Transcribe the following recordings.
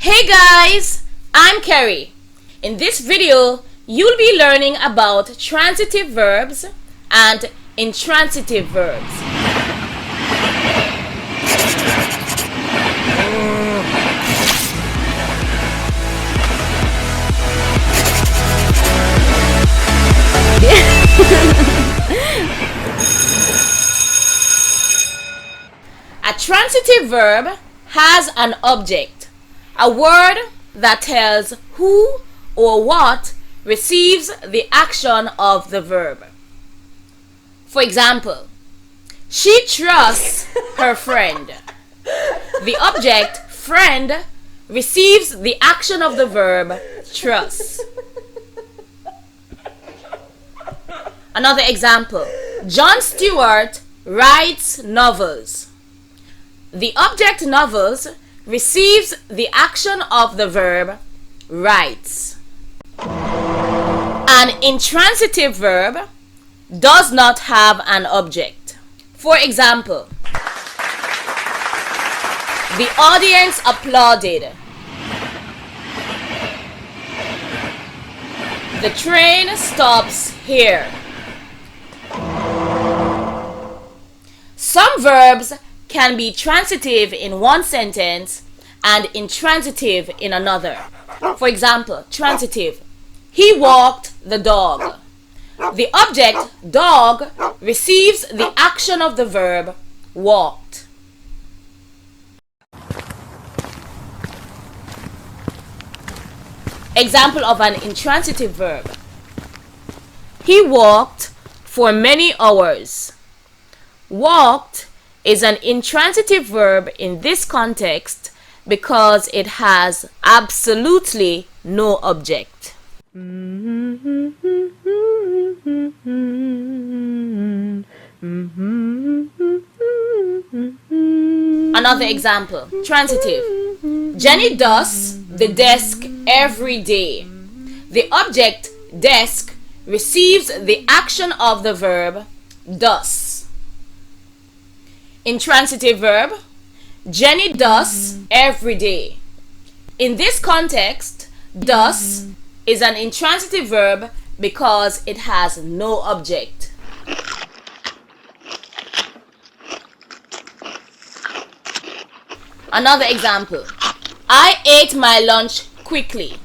Hey guys, I'm Kerry. In this video, you'll be learning about transitive verbs and intransitive verbs. A transitive verb has an object, a word that tells who or what receives the action of the verb. For example, she trusts her friend. The object, friend, receives the action of the verb, trust. Another example, Jon Stewart writes novels. The object novels receives the action of the verb writes. An intransitive verb does not have an object. For example, the audience applauded. The train stops here. Some verbs can be transitive in one sentence and intransitive in another. For example, transitive, he walked the dog. The object, dog, receives the action of the verb, walked. Example of an intransitive verb. He walked for many hours. Walked is an intransitive verb in this context because it has absolutely no object. Another example, transitive. Jenny dusts the desk every day. The object, desk, receives the action of the verb, dusts. Intransitive verb, Jenny dusts every day. In this context, dusts is an intransitive verb because it has no object. Another example, I ate my lunch quickly.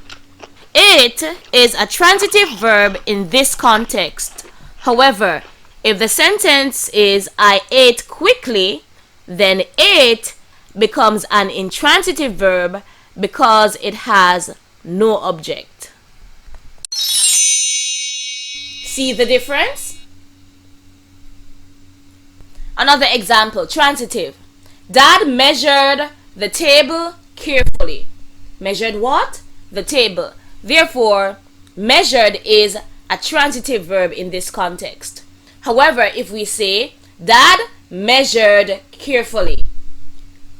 Ate is a transitive verb in this context. However, if the sentence is I ate quickly, then ate becomes an intransitive verb because it has no object. See the difference? Another example, transitive. Dad measured the table carefully. Measured what? The table. Therefore, measured is a transitive verb in this context. However, if we say, Dad measured carefully,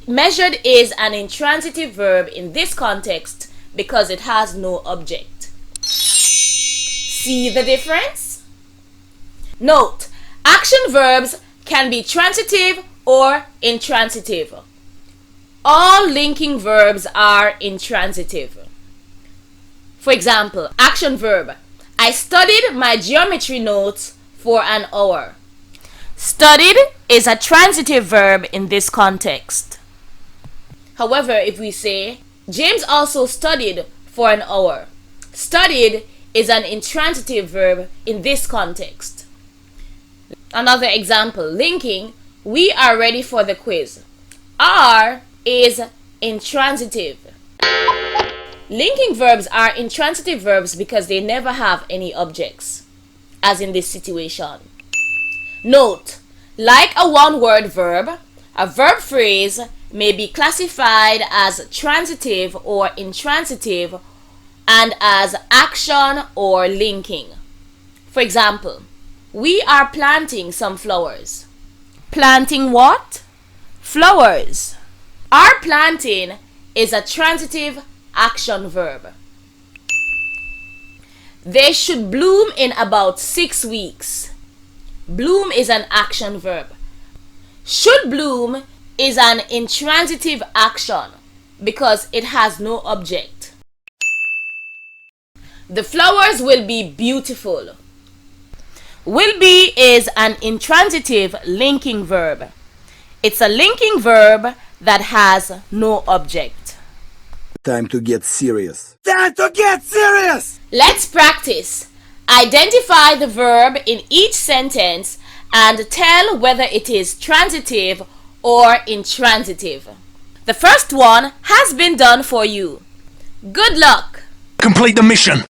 measured is an intransitive verb in this context because it has no object. See the difference? Note, action verbs can be transitive or intransitive. All linking verbs are intransitive. For example, action verb, I studied my geometry notes for an hour. Studied is a transitive verb in this context. However, if we say, James also studied for an hour, studied is an intransitive verb in this context. Another example, linking, we are ready for the quiz. Are is intransitive. Linking verbs are intransitive verbs because they never have any objects, as in this situation. Note, like a one-word verb, a verb phrase may be classified as transitive or intransitive and as action or linking. For example, we are planting some flowers. Planting what? Flowers. Are planting is a transitive action verb. They should bloom in about 6 weeks. Bloom is an action verb. Should bloom is an intransitive action. because it has no object. The flowers will be beautiful. Will be is an intransitive linking verb. It's a linking verb that has no object. Time to get serious. Time to get serious! Let's practice. Identify the verb in each sentence and tell whether it is transitive or intransitive. The first one has been done for you. Good luck! Complete the mission!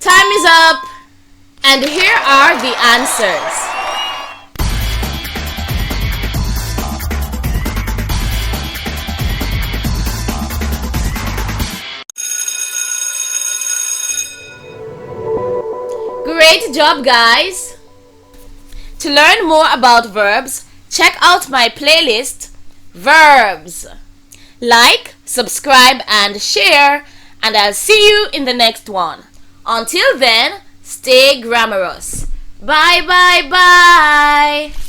Time is up, and here are the answers. Great job, guys! To learn more about verbs, check out my playlist, Verbs. Like, subscribe, and share, and I'll see you in the next one. Until then, stay grammarous. Bye, bye, bye.